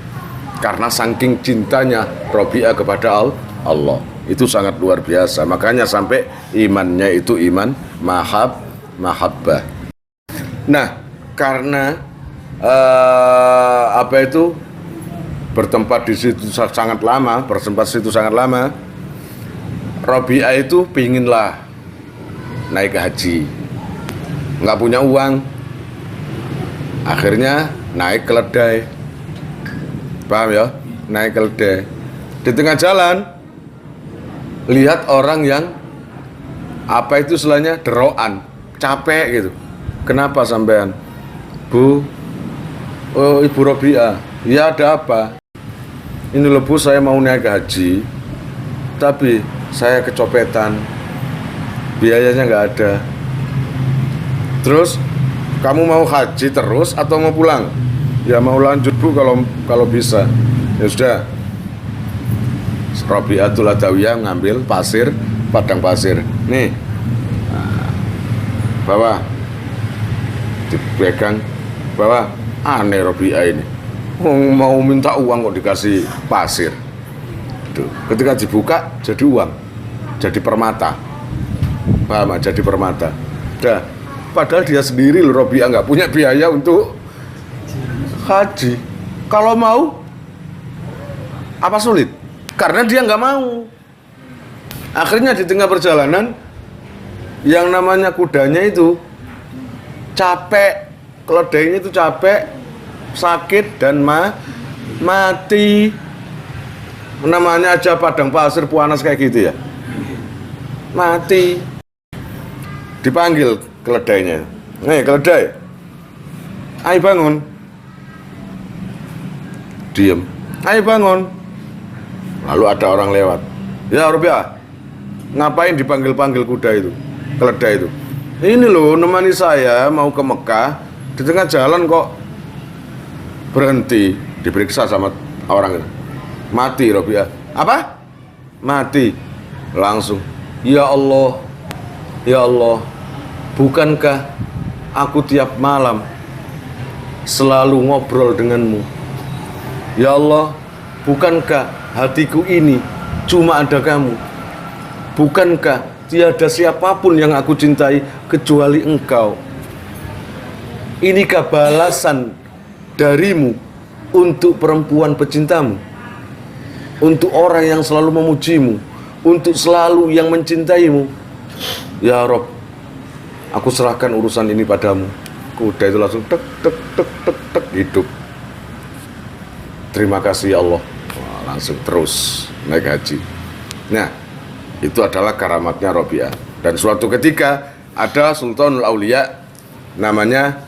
karena saking cintanya Robi'ah kepada Allah. Itu sangat luar biasa. Makanya sampai imannya itu iman mahabbah. Nah, karena bertempat di situ sangat lama, bertempat di situ sangat lama, Robi'ah itu pinginlah naik haji, nggak punya uang, akhirnya naik keledai. Paham ya? Naik keledai. Di tengah jalan lihat orang yang istilahnya deroan, capek gitu. Kenapa sampean? Bu, oh Ibu Robi'ah, ya ada apa? Ini loh Bu, saya mau naik haji, tapi saya kecopetan, biayanya nggak ada. Terus kamu mau haji terus atau mau pulang? Ya mau lanjut Bu kalau bisa. Ya sudah. Rabi'atul Adawiyah ngambil pasir, padang pasir. Nih. Nah, bawa. Dipegang. Bawa. Aneh Rabi'ah ini. Mau minta uang kok dikasih pasir. Tuh. Ketika dibuka jadi uang. Jadi permata. Paham? Jadi permata. Dah. Padahal dia sendiri loh Rabi'ah nggak punya biaya untuk haji. Kalau mau apa sulit? Karena dia nggak mau. Akhirnya di tengah perjalanan yang namanya kudanya itu capek, keledainya itu capek, sakit dan mati. Namanya aja padang pasir panas kayak gitu ya. Mati. Dipanggil keledainya. Nih keledai. Ayo bangun. Diem. Ayo bangun. Lalu ada orang lewat. Ya Rabi'ah, ngapain dipanggil-panggil kuda itu, keledai itu? Ini loh nemani saya mau ke Mekah. Di tengah jalan kok berhenti. Diperiksa sama orang itu. Mati Rabi'ah. Apa? Mati. Langsung. Ya Allah, ya Allah, bukankah aku tiap malam selalu ngobrol denganmu? Ya Allah, bukankah hatiku ini cuma ada kamu? Bukankah tiada siapapun yang aku cintai kecuali engkau? Inikah balasan darimu untuk perempuan pecintamu? Untuk orang yang selalu memujimu? Untuk selalu yang mencintaimu? Ya Rob, aku serahkan urusan ini padamu. Kuda itu langsung tek tek tek tek tek hidup. Terima kasih ya Allah. Wah, langsung terus naik haji. Nah, itu adalah karamatnya Rabi'ah. Dan suatu ketika ada Sultanul Aulia namanya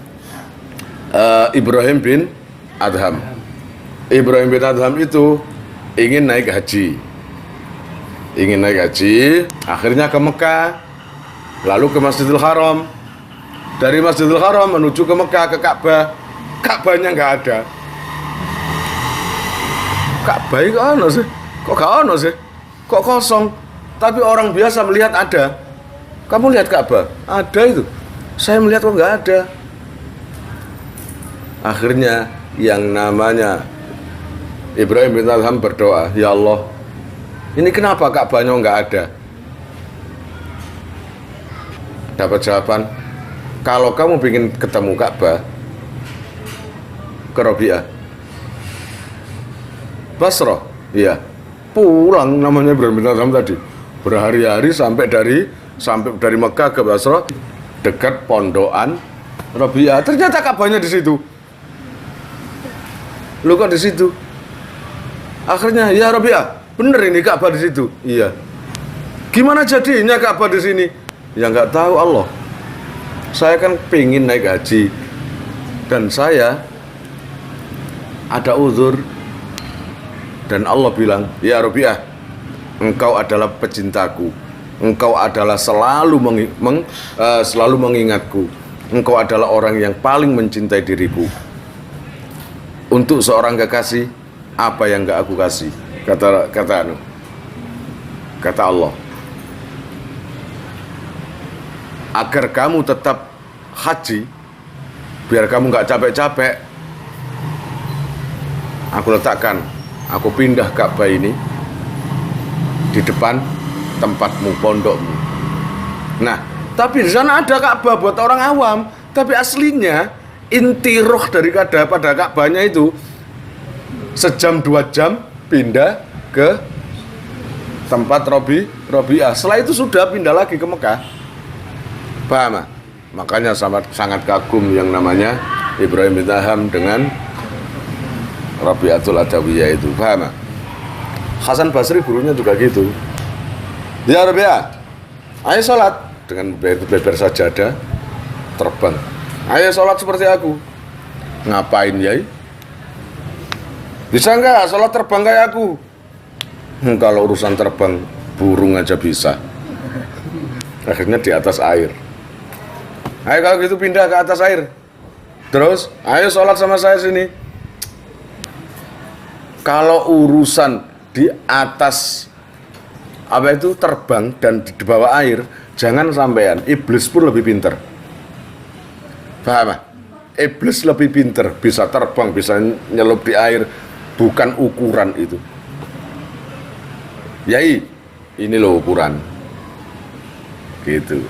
Ibrahim bin Adham. Ibrahim bin Adham itu ingin naik haji. Akhirnya ke Mekah, lalu ke Masjidil Haram. Dari Masjidil Haram menuju ke Mekah, ke Ka'bah. Ka'bahnya nggak ada. Ka'bah itu ono sih? Kok gak ono sih? Kok kosong? Tapi orang biasa melihat ada. Kamu lihat Ka'bah? Ada itu. Saya melihat kok nggak ada. Akhirnya yang namanya Ibrahim bin Adham berdoa, ya Allah, ini kenapa Ka'bahnya nggak ada? Dapat jawaban, kalau kamu ingin ketemu Ka'bah, ke Rabi'ah, Basrah, iya, pulang namanya Ibrahim bin Adham tadi, berhari-hari sampai dari Mekah ke Basrah, dekat pondokan Rabi'ah. Ternyata Ka'bahnya di situ. Lu kok di situ? Akhirnya, ya Rabi'ah, bener ini Ka'bah di situ. Iya. Gimana jadinya Ka'bah di sini? Ya nggak tahu Allah. Saya kan pengen naik haji dan saya ada uzur. Dan Allah bilang, ya Rabi'ah, engkau adalah pecintaku, engkau adalah selalu mengingatku, engkau adalah orang yang paling mencintai diriku. Untuk seorang kekasih, apa yang gak aku kasih? Kata Allah, agar kamu tetap haji, biar kamu gak capek-capek, aku pindah Ka'bah ini di depan tempatmu, pondokmu. Nah, tapi di sana ada Ka'bah buat orang awam, tapi aslinya inti roh pada Ka'bahnya itu sejam 2 jam pindah ke tempat Rabi'ah. Setelah itu sudah pindah lagi ke Mekah. Paham? Makanya sangat kagum yang namanya Ibrahim bin Adham dengan Rabi'atul Adawiyah itu. Paham? Hasan Basri gurunya juga gitu. Ya Rabi'ah, ayo sholat. Dengan beber sajadah, terbang. Ayo sholat seperti aku. Ngapain yai? Bisa nggak sholat terbang kayak aku? Kalau urusan terbang, burung aja bisa. Akhirnya di atas air. Ayo kalau gitu pindah ke atas air. Terus, ayo sholat sama saya sini. Kalau urusan di atas apa itu terbang dan di bawah air, jangan sampean, iblis pun lebih pinter. Paham? Iblis lebih pinter, bisa terbang, bisa nyelup di air, bukan ukuran itu. Yai, ini loh ukuran. Gitu.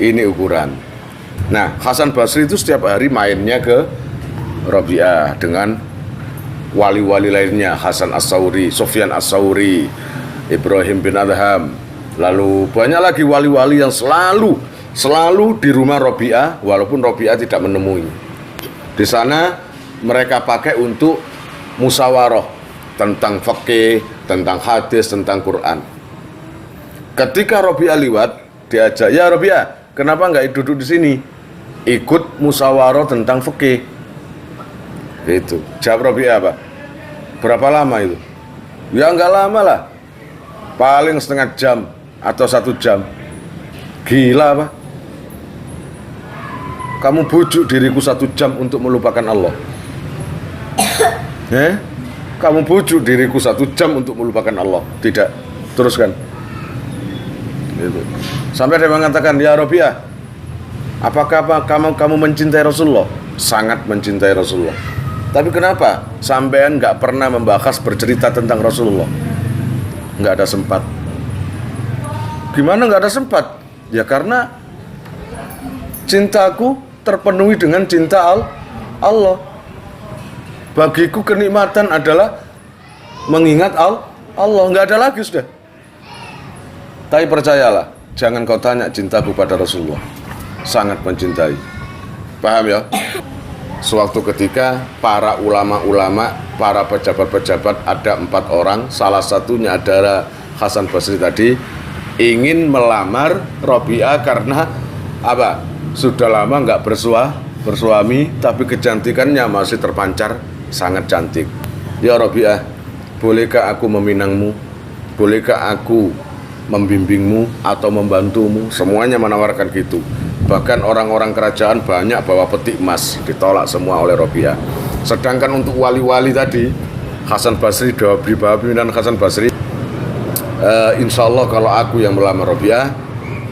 Ini ukuran. Nah, Hasan Basri itu setiap hari mainnya ke Rabi'ah dengan wali-wali lainnya, Hasan As-Sauri, Sufyan As-Sauri, Ibrahim bin Adham, lalu banyak lagi wali-wali yang selalu di rumah Rabi'ah, walaupun Rabi'ah tidak menemui. Di sana mereka pakai untuk musyawarah tentang fikih, tentang hadis, tentang Quran. Ketika Rabi'ah liwat, diajak, ya Rabi'ah, kenapa nggak duduk di sini? Ikut musyawarah tentang fikih. Itu. Jawab Rabi'ah apa? Berapa lama itu? Ya nggak lama lah. Paling setengah jam atau 1 jam. Gila apa? Kamu bujuk diriku 1 jam untuk melupakan Allah. Kamu bujuk diriku 1 jam untuk melupakan Allah. Tidak. Teruskan. Gitu. Sampai dia mengatakan, ya Rabi'ah, apakah kamu mencintai Rasulullah? Sangat mencintai Rasulullah. Tapi kenapa sampean nggak pernah membahas bercerita tentang Rasulullah? Nggak ada sempat. Gimana nggak ada sempat? Ya karena cintaku terpenuhi dengan cinta Allah. Bagiku kenikmatan adalah mengingat Allah. Nggak ada lagi sudah. Tapi percayalah, jangan kau tanya cintaku pada Rasulullah. Sangat mencintai. Paham ya? Suatu ketika para ulama-ulama, para pejabat-pejabat, ada 4 orang, salah satunya adalah Hasan Basri tadi, ingin melamar Rabi'ah karena apa? Sudah lama nggak bersuami, tapi kecantikannya masih terpancar, sangat cantik. Ya Rabi'ah, bolehkah aku meminangmu? Bolehkah aku membimbingmu atau membantumu? Semuanya menawarkan gitu. Bahkan orang-orang kerajaan banyak bawa peti emas, ditolak semua oleh Rabi'ah. Sedangkan untuk wali-wali tadi, Hasan Basri, di bawah pimpinan Hasan Basri, insya Allah kalau aku yang melamar Rabi'ah,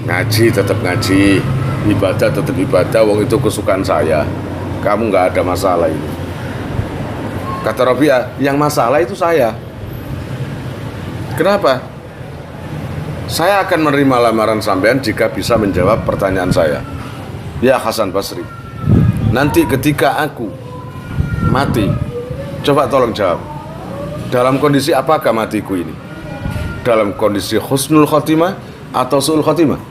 ngaji tetap ngaji, ibadah tetap ibadah, wong itu kesukaan saya. Kamu nggak ada masalah ini. Kata Rabi'ah, yang masalah itu saya. Kenapa? Saya akan menerima lamaran sampean jika bisa menjawab pertanyaan saya. Ya Hasan Basri, nanti ketika aku mati, coba tolong jawab. Dalam kondisi apakah matiku ini? Dalam kondisi husnul khotimah atau su'ul khotimah?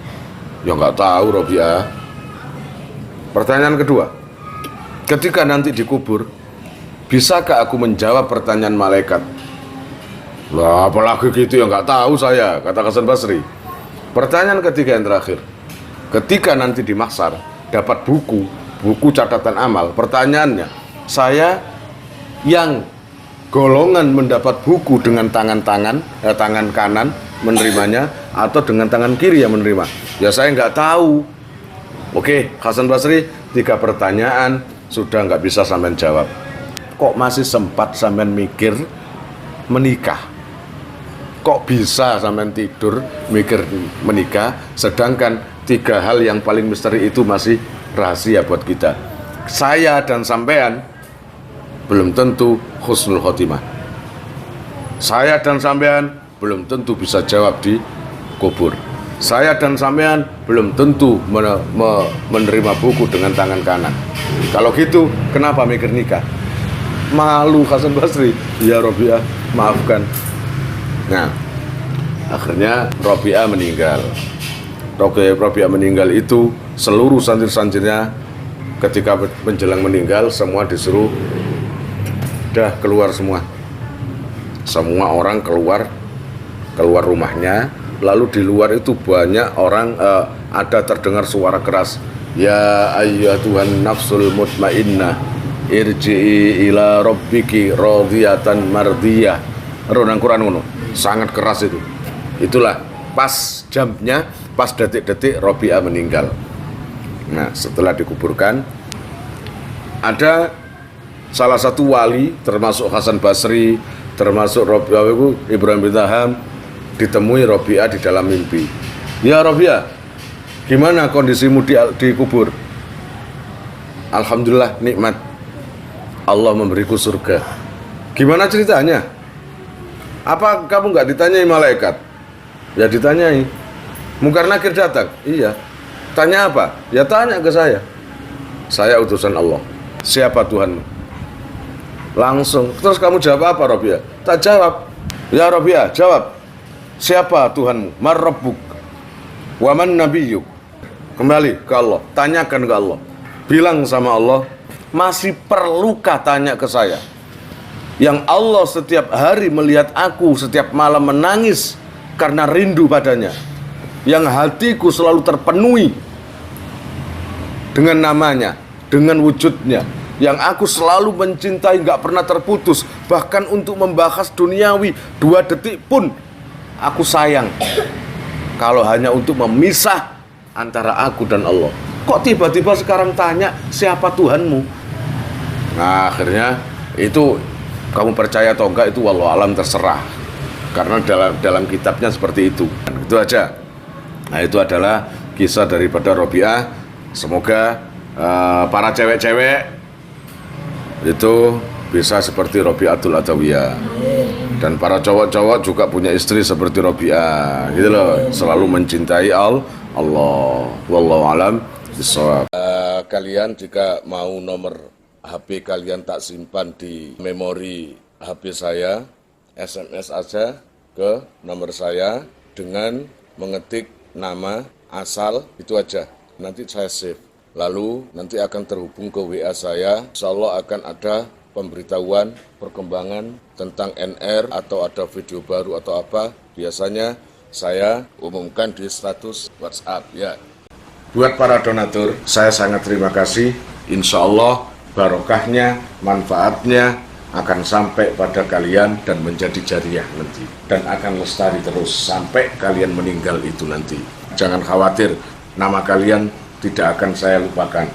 Ya nggak tahu Rabi'ah. Pertanyaan kedua, ketika nanti dikubur, bisakah aku menjawab pertanyaan malaikat? Lah apalagi gitu ya nggak tahu saya, kata Hasan Basri. Pertanyaan ketiga yang terakhir, ketika nanti di mahsyar dapat buku catatan amal, pertanyaannya, saya yang golongan mendapat buku dengan tangan kanan menerimanya atau dengan tangan kiri yang menerima? Ya saya nggak tahu. Oke, Hasan Basri, 3 pertanyaan sudah nggak bisa sampean jawab. Kok masih sempat sampean mikir menikah? Kok bisa sampean tidur mikir menikah, sedangkan 3 hal yang paling misteri itu masih rahasia buat kita. Saya dan sampean belum tentu husnul khotimah. Saya dan sampean belum tentu bisa jawab di kubur. Saya dan sampean belum tentu menerima buku dengan tangan kanan. Kalau gitu, kenapa mikir nikah? Malu Hasan Basri. Ya Rabi'ah, maafkan. Nah, akhirnya Rabi'ah meninggal. Rabi'ah meninggal itu seluruh santri-santrinya ketika menjelang meninggal semua disuruh dah keluar semua. Semua orang keluar rumahnya. Lalu di luar itu banyak orang, ada terdengar suara keras, ya ayyatuhan nafsul mutmainnah irji'i ila rabbiki radiyatan mardiyah. Ronang Quran ngono. Sangat keras itu. Itulah pas jamnya, pas detik-detik Rabi'ah meninggal. Nah, setelah dikuburkan, ada salah satu wali termasuk Hasan Basri, Termasuk Robiah itu Ibrahim bin Adham ditemui Robiah di dalam mimpi. Ya Robiah, gimana kondisimu di kubur? Alhamdulillah nikmat, Allah memberiku surga. Gimana ceritanya? Apa kamu nggak ditanyai malaikat? Ya ditanyai. Munkar Nakir datang. Iya. Tanya apa? Ya tanya ke saya. Saya utusan Allah. Siapa Tuhanmu? Langsung. Terus kamu jawab apa Robiah? Tak jawab. Ya Robiah, jawab. Siapa Tuhanmu? Mar Rabbuk? Wa man nabiyyuk? Kembali ke Allah. Tanyakan ke Allah. Bilang sama Allah, masih perlukah tanya ke saya? Yang Allah setiap hari melihat aku setiap malam menangis karena rindu padanya. Yang hatiku selalu terpenuhi dengan namanya, dengan wujudnya. Yang aku selalu mencintai, gak pernah terputus. Bahkan untuk membahas duniawi 2 detik pun aku sayang. Kalau hanya untuk memisah antara aku dan Allah. Kok tiba-tiba sekarang tanya siapa Tuhanmu? Nah akhirnya itu kamu percaya atau enggak itu wallahu alam, terserah. Karena dalam kitabnya seperti itu. Itu aja. Nah itu adalah kisah daripada Robiah. Semoga para cewek-cewek itu bisa seperti Robiatul Adawiyah. Dan para cowok-cowok juga punya istri seperti Robiah. Gitu loh. Selalu mencintai Allah. Wallahu alam. Kalian jika mau nomor HP kalian tak simpan di memori HP saya, SMS aja ke nomor saya dengan mengetik nama, asal, itu aja. Nanti saya save. Lalu nanti akan terhubung ke WA saya. Insya Allah akan ada pemberitahuan, perkembangan tentang NR atau ada video baru atau apa. Biasanya saya umumkan di status WhatsApp ya. Buat para donatur, saya sangat terima kasih. Insya Allah barokahnya, manfaatnya akan sampai pada kalian dan menjadi jariah nanti. Dan akan lestari terus sampai kalian meninggal itu nanti. Jangan khawatir, nama kalian tidak akan saya lupakan.